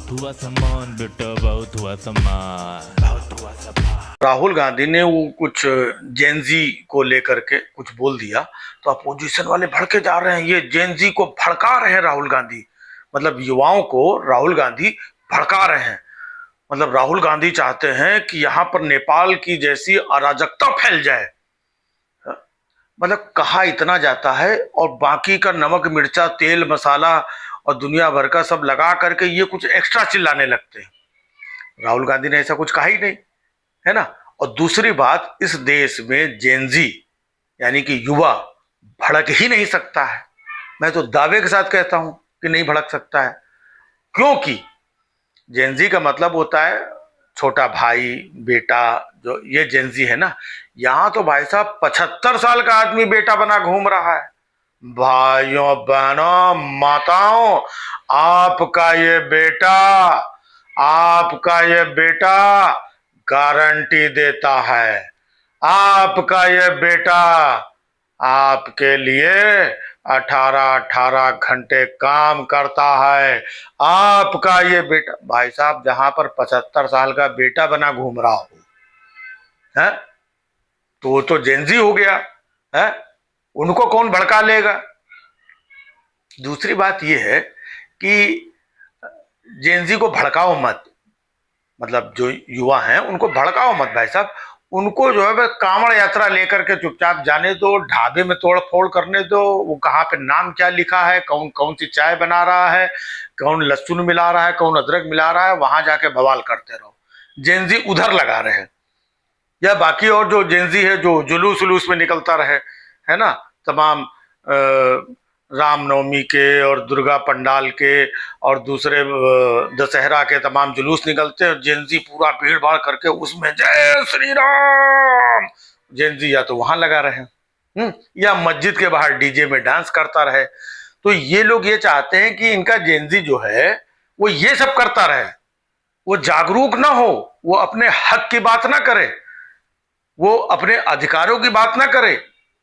बहुत हुआ सम्मान बेटा, बहुत हुआ सम्मान, बहुत हुआ सम्मान। राहुल गांधी ने वो कुछ जेनजी को लेकर के कुछ बोल दिया तो अपोजिशन वाले भड़के जा रहे हैं। ये जेनजी को भड़का रहे हैं राहुल गांधी, मतलब युवाओं को राहुल गांधी भड़का रहे हैं। मतलब राहुल गांधी चाहते हैं कि यहाँ पर नेपाल की जैसी अराजकता फैल जाए। मतलब कहा इतना जाता है और बाकी का नमक मिर्चा तेल मसाला और दुनिया भर का सब लगा करके ये कुछ एक्स्ट्रा चिल्लाने लगते हैं। राहुल गांधी ने ऐसा कुछ कहा ही नहीं, है ना। और दूसरी बात, इस देश में जेनजी यानी कि युवा भड़क ही नहीं सकता है। मैं तो दावे के साथ कहता हूं कि नहीं भड़क सकता है, क्योंकि जेनजी का मतलब होता है छोटा भाई बेटा। जो ये जेनजी है ना, यहां तो भाई साहब 75 साल का आदमी बेटा बना घूम रहा है। भाइयों बहनों माताओं, आपका ये बेटा आपका ये बेटा गारंटी देता है। आपका ये बेटा आपके लिए 18-18 घंटे काम करता है। आपका ये बेटा भाई साहब जहां पर 75 साल का बेटा बना घूम रहा हो है, तो वो तो जेनजी हो गया है। उनको कौन भड़का लेगा। दूसरी बात यह है कि जेनजी को भड़काओ मत, मतलब जो युवा हैं उनको भड़काओ मत भाई साहब। उनको जो है वह कांवड़ यात्रा लेकर के चुपचाप जाने दो, ढाबे में तोड़ फोड़ करने दो। वो कहाँ पे नाम क्या लिखा है, कौन कौन सी चाय बना रहा है, कौन लहसुन मिला रहा है, कौन अदरक मिला रहा है, वहां जाके बवाल करते रहो। जेनजी उधर लगा रहे, या बाकी और जो जेनजी है जो जुलूस उलूस में निकलता रहे, है ना। तमाम रामनवमी के और दुर्गा पंडाल के और दूसरे दशहरा के तमाम जुलूस निकलते हैं। जेनजी पूरा भीड़ भाड़ करके उसमें जय श्री राम, जेनजी या तो वहां लगा रहे या मस्जिद के बाहर डीजे में डांस करता रहे। तो ये लोग ये चाहते हैं कि इनका जेनजी जो है वो ये सब करता रहे, वो जागरूक ना हो, वो अपने हक की बात ना करे, वो अपने अधिकारों की बात ना करे,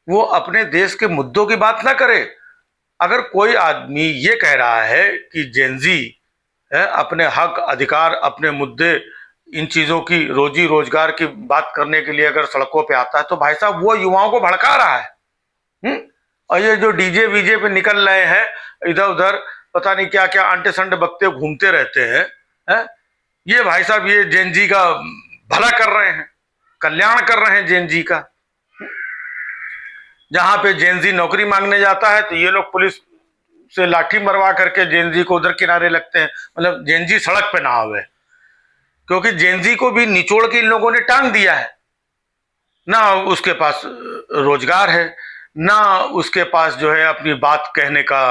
वो अपने देश के मुद्दों की बात ना करे। अगर कोई आदमी ये कह रहा है कि जेनजी है अपने हक अधिकार अपने मुद्दे इन चीजों की रोजी रोजगार की बात करने के लिए अगर सड़कों पे आता है, तो भाई साहब वो युवाओं को भड़का रहा है। और ये जो डीजे वीजे पे निकल रहे हैं इधर उधर, पता नहीं क्या क्या अंटे संडे बकते घूमते रहते हैं, ये भाई साहब ये जेनजी का भला कर रहे हैं, कल्याण कर रहे हैं जेनजी का। जहां पे जेनजी नौकरी मांगने जाता है तो ये लोग पुलिस से लाठी मरवा करके जेनजी को उधर किनारे लगते हैं। मतलब जेनजी सड़क पे ना आवे, क्योंकि जेनजी को भी निचोड़ के इन लोगों ने टांग दिया है। ना उसके पास रोजगार है, ना उसके पास जो है अपनी बात कहने का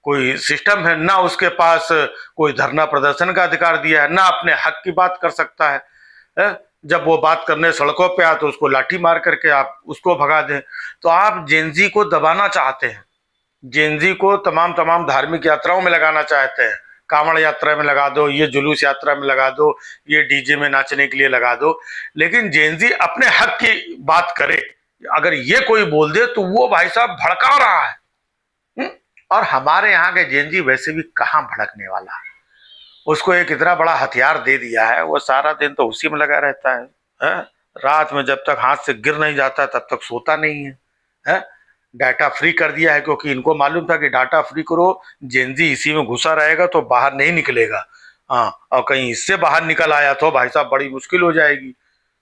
कोई सिस्टम है, ना उसके पास कोई धरना प्रदर्शन का अधिकार दिया है, ना अपने हक की बात कर सकता है। जब वो बात करने सड़कों पे आए तो उसको लाठी मार करके आप उसको भगा दें। तो आप जेनजी को दबाना चाहते हैं, जेनजी को तमाम तमाम धार्मिक यात्राओं में लगाना चाहते हैं। कांवड़ यात्रा में लगा दो, ये जुलूस यात्रा में लगा दो, ये डीजे में नाचने के लिए लगा दो, लेकिन जेनजी अपने हक की बात करे। अगर ये कोई बोल दे तो वो भाई साहब भड़का रहा है। और हमारे यहाँ के जेनजी वैसे भी कहाँ भड़कने वाला है। उसको एक इतना बड़ा हथियार दे दिया है, वो सारा दिन तो उसी में लगा रहता है? रात में जब तक हाथ से गिर नहीं जाता तब तक सोता नहीं है? डाटा फ्री कर दिया है, क्योंकि इनको मालूम था कि डाटा फ्री करो जेनजी इसी में घुसा रहेगा तो बाहर नहीं निकलेगा। हाँ, और कहीं इससे बाहर निकल आया तो भाई साहब बड़ी मुश्किल हो जाएगी।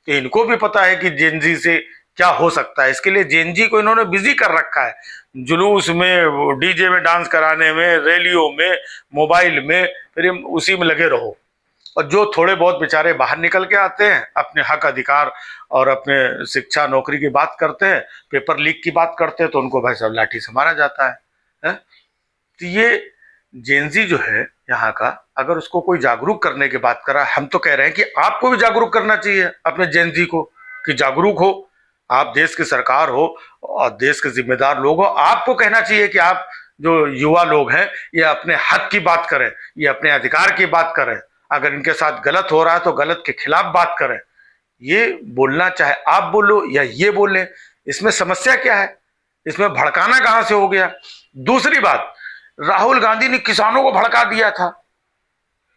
तो इनको भी पता है कि जेनजी से क्या हो सकता है, इसके लिए जेनजी को इन्होंने बिजी कर रखा है। जुलूस में, डीजे में डांस कराने में, रैलियों में, मोबाइल में, फिर उसी में लगे रहो। और जो थोड़े बहुत बेचारे बाहर निकल के आते हैं, अपने हक अधिकार और अपने शिक्षा नौकरी की बात करते हैं, पेपर लीक की बात करते हैं, तो उनको भाई साहब लाठी से मारा जाता है? तो ये जेनजी जो है यहाँ का, अगर उसको कोई जागरूक करने की बात कर रहा है, हम तो कह रहे हैं कि आपको भी जागरूक करना चाहिए अपने जेनजी को, कि जागरूक हो, आप देश की सरकार हो और देश के जिम्मेदार लोग हो। आपको कहना चाहिए कि आप जो युवा लोग हैं ये अपने हक की बात करें, ये अपने अधिकार की बात करें। अगर इनके साथ गलत हो रहा है तो गलत के खिलाफ बात करें। ये बोलना चाहे आप बोलो या ये बोलें, इसमें समस्या क्या है, इसमें भड़काना कहां से हो गया। दूसरी बात, राहुल गांधी ने किसानों को भड़का दिया था।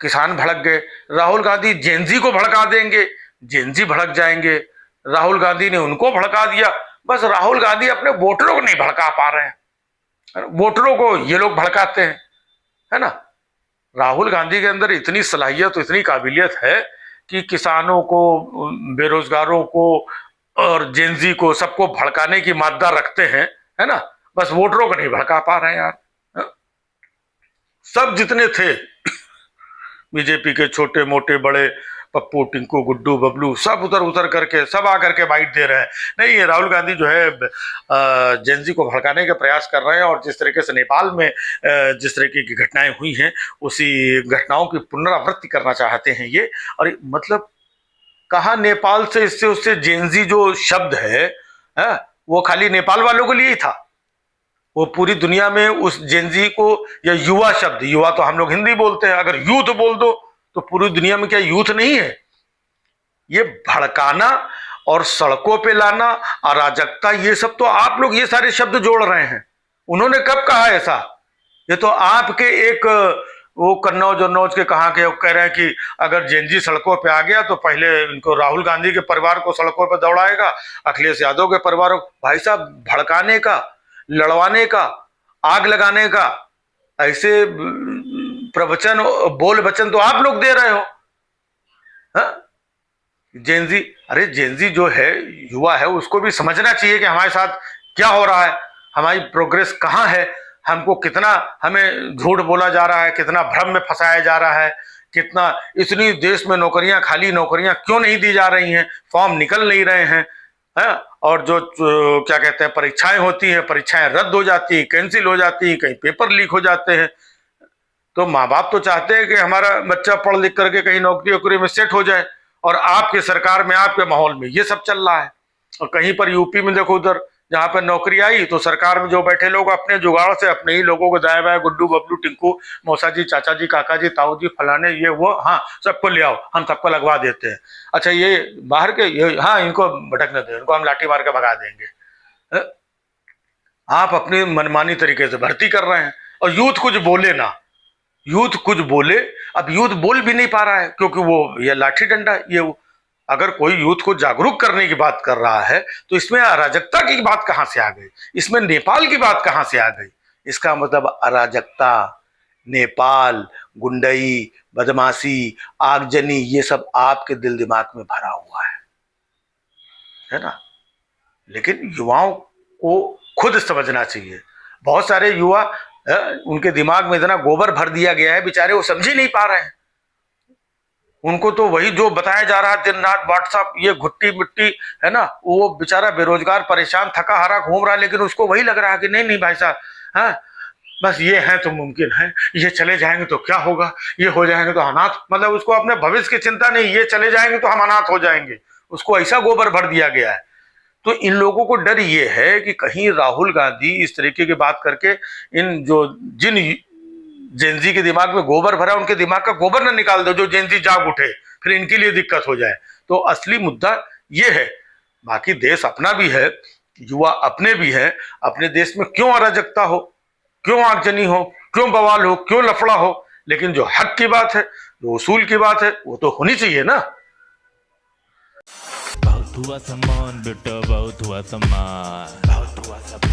किसान भड़क गए। राहुल गांधी जेनजी को भड़का देंगे, जेनजी भड़क जाएंगे। राहुल गांधी ने उनको भड़का दिया। बस राहुल गांधी अपने वोटरों को नहीं भड़का पा रहे हैं, वोटरों को ये लोग भड़काते हैं, है ना। राहुल गांधी के अंदर इतनी सलाहियत, इतनी काबिलियत है कि किसानों को, बेरोजगारों को और जेनजी को, सबको भड़काने की मादा रखते हैं, है ना। बस वोटरों को नहीं भड़का पा रहे हैं यार। सब जितने थे बीजेपी के, छोटे मोटे बड़े, पप्पू, टिंकू, गुड्डू, बबलू, सब उतर उतर करके सब आकर के बाइट दे रहे हैं। नहीं, ये राहुल गांधी जो है जेनजी को भड़काने के प्रयास कर रहे हैं, और जिस तरीके से नेपाल में जिस तरीके की घटनाएं हुई हैं, उसी घटनाओं की पुनरावृत्ति करना चाहते हैं ये। और मतलब कहा नेपाल से, इससे उससे जेनजी जो शब्द है वो खाली नेपाल वालों के लिए ही था। वो पूरी दुनिया में उस जेनजी को, या युवा शब्द, युवा तो हम लोग हिंदी बोलते हैं, अगर यूथ बोल दो तो पूरी दुनिया में क्या यूथ नहीं है। ये भड़काना और सड़कों पे लाना, अराजकता, ये सब तो आप लोग ये सारे शब्द जोड़ रहे हैं। उन्होंने कब कहा ऐसा? ये तो आपके एक वो कन्नौज के कहा के कह रहे हैं कि अगर जेनजी सड़कों पे आ गया तो पहले इनको राहुल गांधी के परिवार को सड़कों पे दौड़ाएगा, अखिलेश यादव के परिवार को। भाई साहब, भड़काने का, लड़वाने का, आग लगाने का ऐसे प्रवचन, बोल वचन तो आप लोग दे रहे हो। जेनजी, अरे जेनजी जो है, युवा है, उसको भी समझना चाहिए कि हमारे साथ क्या हो रहा है, हमारी प्रोग्रेस कहाँ है, हमको कितना, हमें झूठ बोला जा रहा है, कितना भ्रम में फंसाया जा रहा है, कितना इतनी देश में नौकरियां, खाली नौकरियां क्यों नहीं दी जा रही हैं, फॉर्म निकल नहीं रहे हैं, और जो क्या कहते हैं, परीक्षाएं होती हैं, परीक्षाएं रद्द हो जाती हैं, कैंसिल हो जाती हैं, कहीं पेपर लीक हो जाते हैं। तो माँ बाप तो चाहते हैं कि हमारा बच्चा पढ़ लिख करके कहीं नौकरी वोकरी में सेट हो जाए, और आपके सरकार में, आपके माहौल में ये सब चल रहा है। और कहीं पर यूपी में देखो, उधर जहां पर नौकरी आई तो सरकार में जो बैठे लोग अपने जुगाड़ से अपने ही लोगों को दाएं बाएं, गुड्डू, बबलू, टिंकू, मौसा जी, चाचा जी, काका जी, ताऊ जी, फलाने, ये वो, हाँ सबको ले आओ, हम सबको लगवा देते हैं। अच्छा, ये बाहर के, ये हाँ इनको भटकने दो, इनको हम लाठी मार के भगा देंगे। आप अपनी मनमानी तरीके से भर्ती कर रहे हैं, और यूथ कुछ बोले ना, यूथ कुछ बोले। अब यूथ बोल भी नहीं पा रहा है, क्योंकि वो ये लाठी डंडा, ये वो। अगर कोई यूथ को जागरूक करने की बात कर रहा है तो इसमें अराजकता की बात कहां से आ गई, इसमें नेपाल की बात कहां से आ गई? इसका मतलब अराजकता, नेपाल, गुंडई, बदमाशी, आगजनी, ये सब आपके दिल दिमाग में भरा हुआ है ना। लेकिन युवाओं को खुद समझना चाहिए। बहुत सारे युवा, उनके दिमाग में इतना गोबर भर दिया गया है, बेचारे वो समझ ही नहीं पा रहे हैं। उनको तो वही जो बताया जा रहा है दिन रात, व्हाट्सएप, ये घुट्टी मिट्टी, है ना। वो बेचारा बेरोजगार, परेशान, थका हारा घूम रहा है, लेकिन उसको वही लग रहा है कि नहीं नहीं भाई साहब, हाँ बस ये है तो मुमकिन है, ये चले जाएंगे तो क्या होगा, ये हो जाएंगे तो अनाथ, मतलब उसको अपने भविष्य की चिंता नहीं, ये चले जाएंगे तो हम अनाथ हो जाएंगे। उसको ऐसा गोबर भर दिया गया है। तो इन लोगों को डर ये है कि कहीं राहुल गांधी इस तरीके की बात करके इन जिन जेनजी के दिमाग में गोबर भरा, उनके दिमाग का गोबर ना निकाल दो, जो जेनजी जाग उठे, फिर इनके लिए दिक्कत हो जाए। तो असली मुद्दा ये है। बाकी देश अपना भी है, युवा अपने भी है। अपने देश में क्यों अराजकता हो, क्यों आगजनी हो, क्यों बवाल हो, क्यों लफड़ा हो, लेकिन जो हक की बात है, जो उसूल की बात है, वो तो होनी चाहिए ना। बहुत हुआ सम्मान बेटा, बहुत हुआ सम्मान, बहुत हुआ सम्मान।